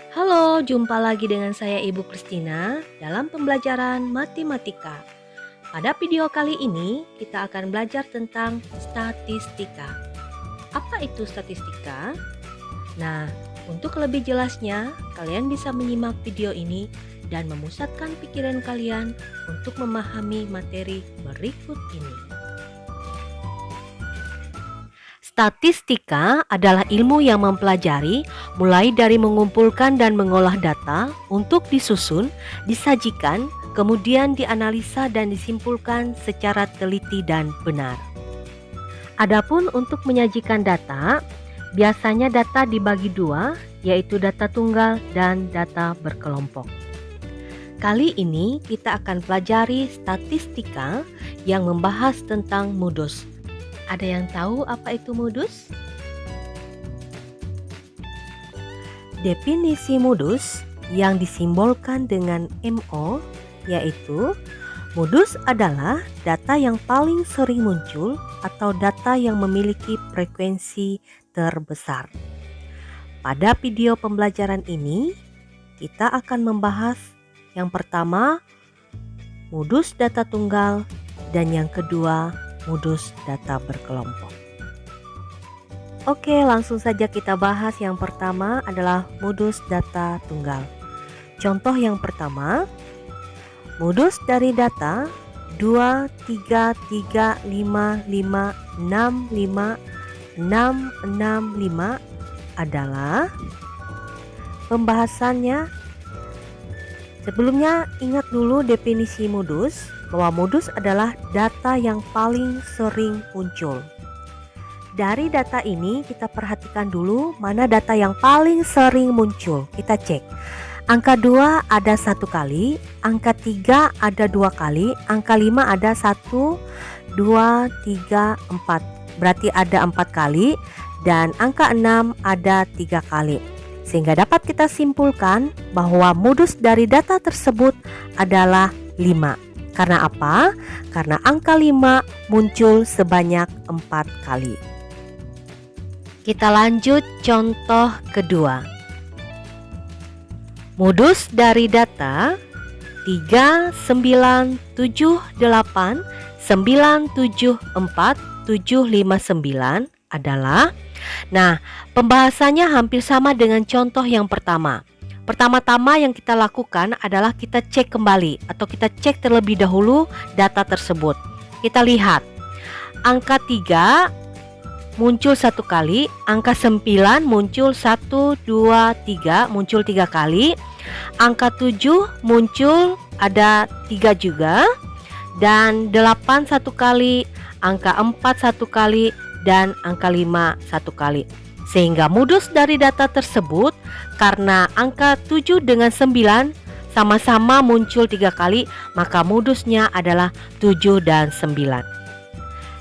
Halo, jumpa lagi dengan saya Ibu Kristina dalam pembelajaran matematika. Pada video kali ini kita akan belajar tentang statistika. Apa itu statistika? Nah, untuk lebih jelasnya, kalian bisa menyimak video ini dan memusatkan pikiran kalian untuk memahami materi berikut ini. Statistika adalah ilmu yang mempelajari mulai dari mengumpulkan dan mengolah data untuk disusun, disajikan, kemudian dianalisa dan disimpulkan secara teliti dan benar. Adapun untuk menyajikan data, biasanya data dibagi dua, yaitu data tunggal dan data berkelompok. Kali ini kita akan pelajari statistika yang membahas tentang modus. Ada yang tahu apa itu modus? Definisi modus yang disimbolkan dengan MO yaitu modus adalah data yang paling sering muncul atau data yang memiliki frekuensi terbesar. Pada video pembelajaran ini, kita akan membahas yang pertama, modus data tunggal, dan yang kedua, modus data berkelompok. Oke, langsung saja kita bahas. Yang pertama adalah modus data tunggal. Contoh yang pertama, modus dari data 2, 3, 3, 5, 5, 6, 5, 6, 6, 5 adalah pembahasannya. Sebelumnya ingat dulu definisi modus, bahwa modus adalah data yang paling sering muncul. Dari data ini kita perhatikan dulu mana data yang paling sering muncul. Kita cek. Angka 2 ada 1 kali, angka 3 ada 2 kali, angka 5 ada 1, 2, 3, 4. Berarti ada 4 kali dan angka 6 ada 3 kali. Sehingga dapat kita simpulkan bahwa modus dari data tersebut adalah 5. Karena apa? Karena angka 5 muncul sebanyak 4 kali. Kita lanjut contoh kedua. Modus dari data 3, 9, 7, 8, 9, 7, 4, 7, 5, 9 adalah, nah, pembahasannya hampir sama dengan contoh yang pertama. Pertama-tama yang kita lakukan adalah kita cek kembali atau kita cek terlebih dahulu data tersebut. Kita lihat angka 3 muncul 1 kali, angka 9 muncul 1, 2, 3 muncul 3 kali, angka 7 muncul ada 3 juga, dan 8 1 kali, angka 4 1 kali, dan angka 5 1 kali. Sehingga modus dari data tersebut karena angka 7 dengan 9 sama-sama muncul 3 kali, maka modusnya adalah 7 dan 9.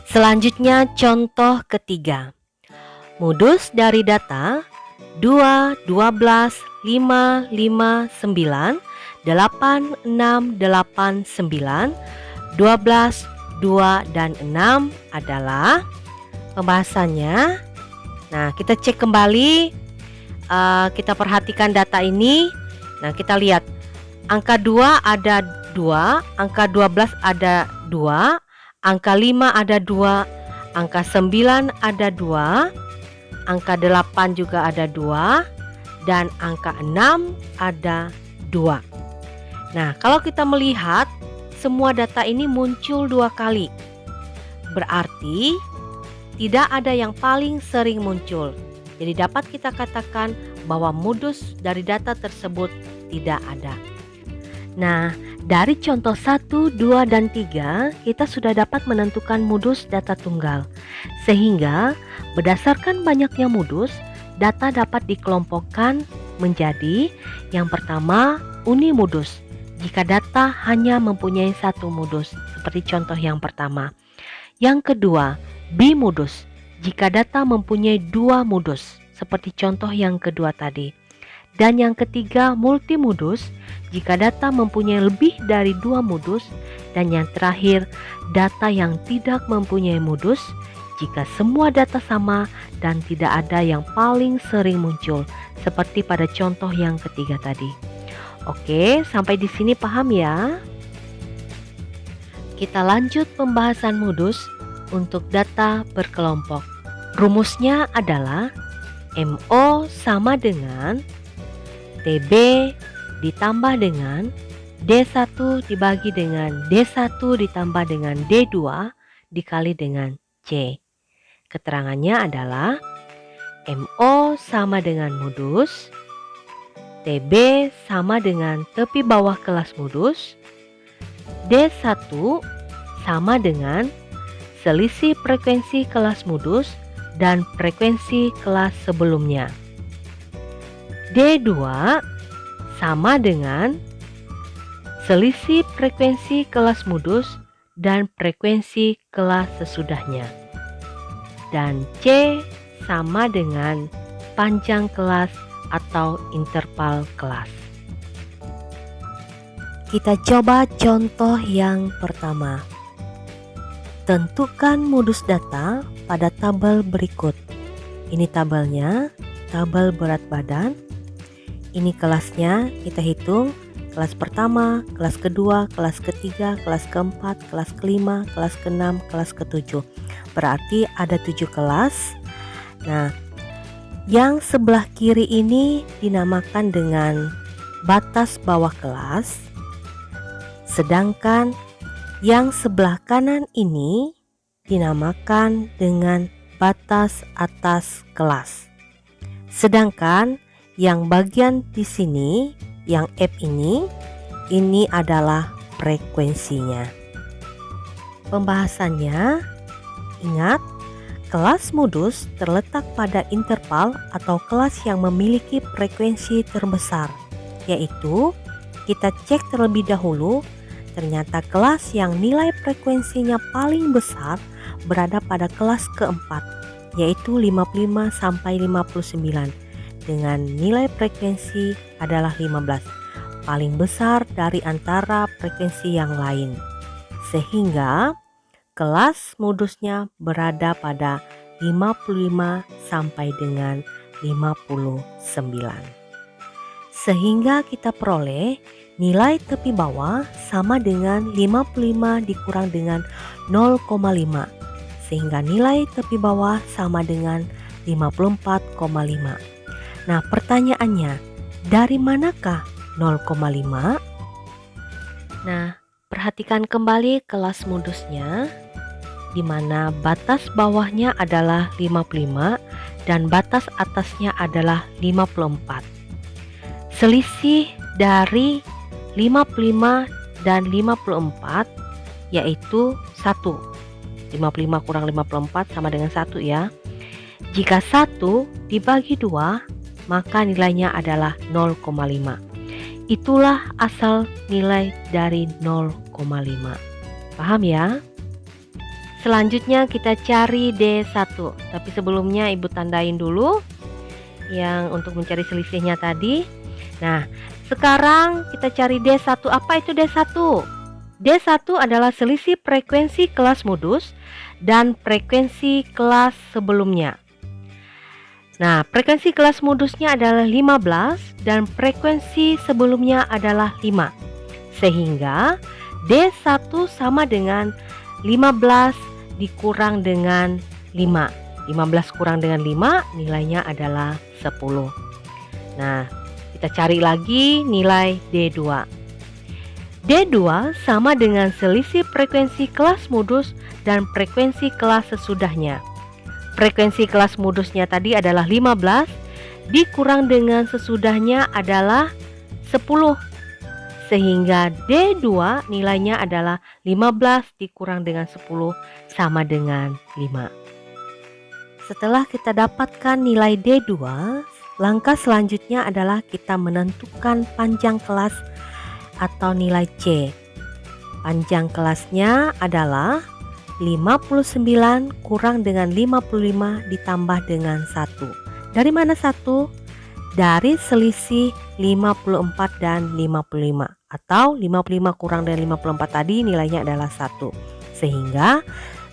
Selanjutnya contoh ketiga. Modus dari data 2, 12, 5, 5, 9, 8, 6, 8, 9, 12, 2, dan 6 adalah pembahasannya. Nah, kita cek kembali, kita perhatikan data ini. Nah, kita lihat angka 2 ada 2, angka 12 ada 2, angka 5 ada 2, angka 9 ada 2, angka 8 juga ada 2, dan angka 6 ada 2. Nah, kalau kita melihat semua data ini muncul 2 kali, berarti tidak ada yang paling sering muncul. Jadi dapat kita katakan bahwa modus dari data tersebut tidak ada. Nah, dari contoh 1, 2, dan 3 kita sudah dapat menentukan modus data tunggal. Sehingga berdasarkan banyaknya modus, data dapat dikelompokkan menjadi yang pertama unimodus. Jika data hanya mempunyai 1 modus, seperti contoh yang pertama. Yang kedua, bimodus, jika data mempunyai 2 modus, seperti contoh yang kedua tadi. Dan yang ketiga, multimodus, jika data mempunyai lebih dari 2 modus. Dan yang terakhir, data yang tidak mempunyai modus, jika semua data sama dan tidak ada yang paling sering muncul, seperti pada contoh yang ketiga tadi. Oke, sampai di sini paham ya? Kita lanjut pembahasan modus untuk data berkelompok. Rumusnya adalah MO sama dengan TB ditambah dengan D1 dibagi dengan D1 ditambah dengan D2 dikali dengan C. Keterangannya adalah MO sama dengan modus, TB sama dengan tepi bawah kelas modus, D1 sama dengan selisih frekuensi kelas modus dan frekuensi kelas sebelumnya. D2 sama dengan selisih frekuensi kelas modus dan frekuensi kelas sesudahnya. Dan C sama dengan panjang kelas atau interval kelas. Kita coba contoh yang pertama. Tentukan modus data pada tabel berikut. Ini tabelnya, tabel berat badan. Ini kelasnya, kita hitung. Kelas pertama, kelas kedua, kelas ketiga, kelas keempat, kelas kelima, kelas keenam, kelas ketujuh. Berarti ada 7 kelas. Nah, yang sebelah kiri ini dinamakan dengan batas bawah kelas. Sedangkan yang sebelah kanan ini dinamakan dengan batas atas kelas. Sedangkan yang bagian di sini, yang F ini adalah frekuensinya. Pembahasannya, ingat, kelas modus terletak pada interval atau kelas yang memiliki frekuensi terbesar, yaitu kita cek terlebih dahulu. Ternyata kelas yang nilai frekuensinya paling besar berada pada kelas keempat, yaitu 55 sampai 59 dengan nilai frekuensi adalah 15, paling besar dari antara frekuensi yang lain. Sehingga kelas modusnya berada pada 55 sampai dengan 59. Sehingga kita peroleh nilai tepi bawah sama dengan 55 dikurang dengan 0,5. Sehingga nilai tepi bawah sama dengan 54,5. Nah, pertanyaannya, dari manakah 0,5? Nah, perhatikan kembali kelas modusnya, di mana batas bawahnya adalah 55 dan batas atasnya adalah 54. Selisih dari 55 dan 54 yaitu 1. 55 kurang 54 sama dengan 1 ya. Jika 1 dibagi 2, maka nilainya adalah 0,5. Itulah asal nilai dari 0,5. Paham ya? Selanjutnya kita cari D1. Tapi sebelumnya Ibu tandain dulu yang untuk mencari selisihnya tadi. Nah, sekarang kita cari D1. Apa itu D1? D1 adalah selisih frekuensi kelas modus dan frekuensi kelas sebelumnya. Nah, frekuensi kelas modusnya adalah 15 dan frekuensi sebelumnya adalah 5. Sehingga D1 sama dengan 15 dikurang dengan 5. 15 kurang dengan 5 nilainya adalah 10. Nah, kita cari lagi nilai D2. D2 sama dengan selisih frekuensi kelas modus dan frekuensi kelas sesudahnya. Frekuensi kelas modusnya tadi adalah 15 dikurang dengan sesudahnya adalah 10. Sehingga D2 nilainya adalah 15 dikurang dengan 10 sama dengan 5. Setelah kita dapatkan nilai D2, langkah selanjutnya adalah kita menentukan panjang kelas atau nilai C. Panjang kelasnya adalah 59 kurang dengan 55 ditambah dengan 1. Dari mana 1? Dari selisih 54 dan 55. Atau 55 kurang dari 54 tadi nilainya adalah 1. Sehingga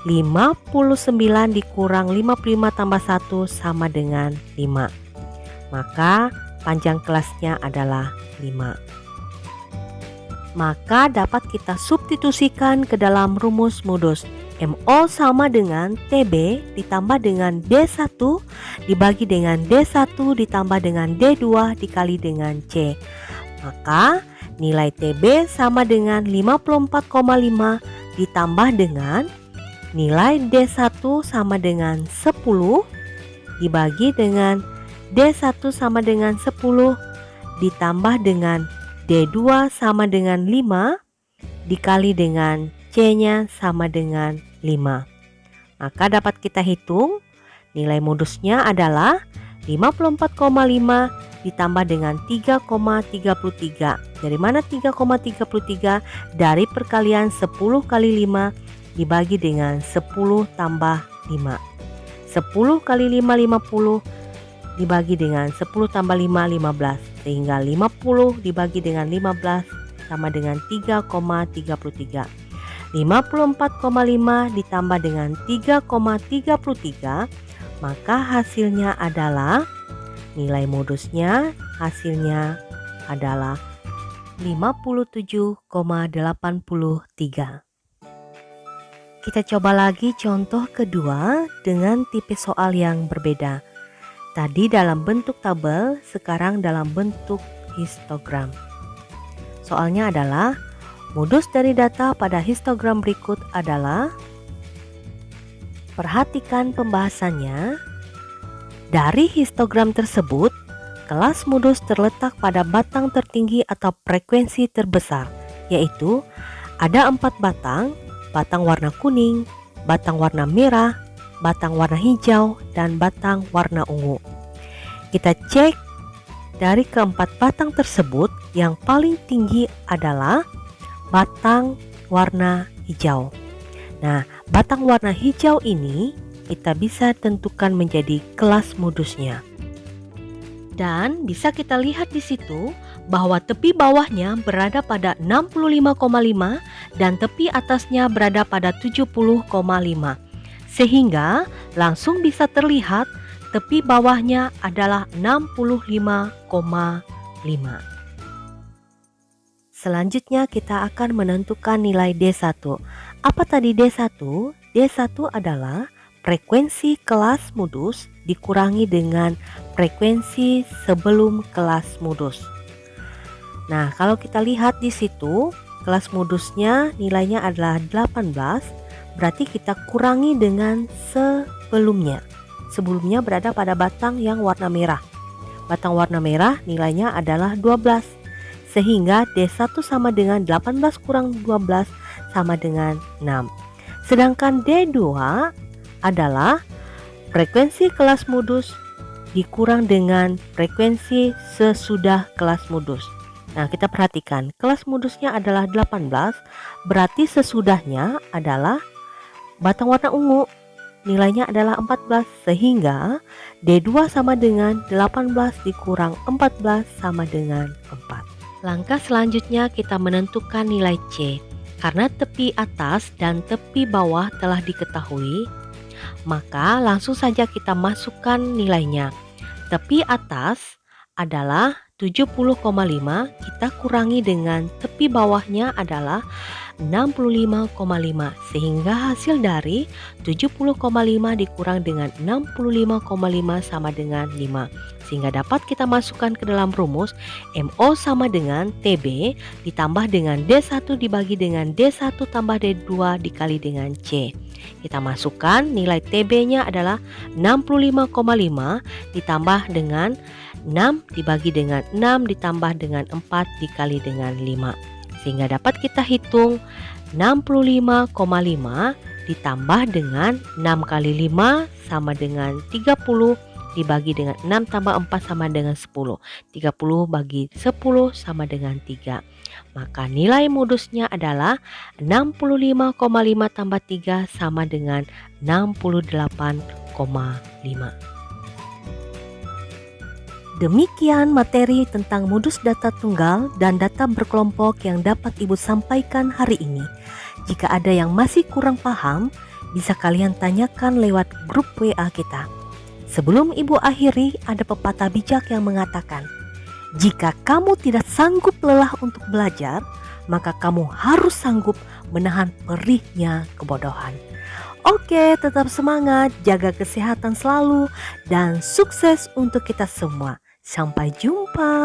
59 dikurang 55 tambah 1 sama dengan 5. Maka panjang kelasnya adalah 5. Maka dapat kita substitusikan ke dalam rumus modus. MO sama dengan TB ditambah dengan D1 dibagi dengan D1 ditambah dengan D2 dikali dengan C. Maka nilai TB sama dengan 54,5 ditambah dengan nilai D1 sama dengan 10 dibagi dengan D1 sama dengan 10 ditambah dengan D2 sama dengan 5 dikali dengan C-nya sama dengan 5. Maka dapat kita hitung nilai modusnya adalah 54,5 ditambah dengan 3,33. Dari mana 3,33? Dari perkalian 10 kali 5 dibagi dengan 10 tambah 5. 10 kali 5 50 dibagi dengan 10 tambah 5 15. Sehingga 50 dibagi dengan 15 sama dengan 3,33. 54,5 ditambah dengan 3,33, maka hasilnya adalah nilai modusnya hasilnya adalah 57,83. Kita coba lagi contoh kedua dengan tipe soal yang berbeda. Tadi dalam bentuk tabel, sekarang dalam bentuk histogram. Soalnya adalah modus dari data pada histogram berikut adalah, perhatikan pembahasannya. Dari histogram tersebut, kelas modus terletak pada batang tertinggi atau frekuensi terbesar, yaitu ada 4 batang, batang warna kuning, batang warna merah, batang warna hijau, dan batang warna ungu. Kita cek dari keempat batang tersebut, yang paling tinggi adalah batang warna hijau. Nah, batang warna hijau ini kita bisa tentukan menjadi kelas modusnya. Dan bisa kita lihat di situ bahwa tepi bawahnya berada pada 65,5 dan tepi atasnya berada pada 70,5. Sehingga langsung bisa terlihat tepi bawahnya adalah 65,5. Selanjutnya kita akan menentukan nilai D1. Apa tadi D1? D1 adalah frekuensi kelas modus dikurangi dengan frekuensi sebelum kelas modus. Nah, kalau kita lihat di situ, kelas modusnya nilainya adalah 18, berarti kita kurangi dengan sebelumnya. Sebelumnya berada pada batang yang warna merah. Batang warna merah nilainya adalah 12. Sehingga D1 sama dengan 18 kurang 12 sama dengan 6. Sedangkan D2 adalah frekuensi kelas modus dikurang dengan frekuensi sesudah kelas modus. Nah, kita perhatikan kelas modusnya adalah 18, berarti sesudahnya adalah batang warna ungu. Nilainya adalah 14, sehingga D2 sama dengan 18 dikurang 14 sama dengan 4. Langkah selanjutnya kita menentukan nilai C. Karena tepi atas dan tepi bawah telah diketahui, maka langsung saja kita masukkan nilainya. Tepi atas adalah 70,5, kita kurangi dengan tepi bawahnya adalah 65,5, sehingga hasil dari 70,5 dikurang dengan 65,5 sama dengan 5. Sehingga dapat kita masukkan ke dalam rumus MO sama dengan TB ditambah dengan D1 dibagi dengan D1 tambah D2 dikali dengan C. Kita masukkan nilai TB-nya adalah 65,5 ditambah dengan 6 dibagi dengan 6 ditambah dengan 4 dikali dengan 5. Sehingga dapat kita hitung 65,5 ditambah dengan 6 kali 5 sama dengan 30 dibagi dengan 6 tambah 4 sama dengan 10. 30 bagi 10 sama dengan 3. Maka nilai modusnya adalah 65,5 tambah 3 sama dengan 68,5. Demikian materi tentang modus data tunggal dan data berkelompok yang dapat Ibu sampaikan hari ini. Jika ada yang masih kurang paham, bisa kalian tanyakan lewat grup WA kita. Sebelum Ibu akhiri, ada pepatah bijak yang mengatakan, jika kamu tidak sanggup lelah untuk belajar, maka kamu harus sanggup menahan perihnya kebodohan. Oke, tetap semangat, jaga kesehatan selalu, dan sukses untuk kita semua. Sampai jumpa.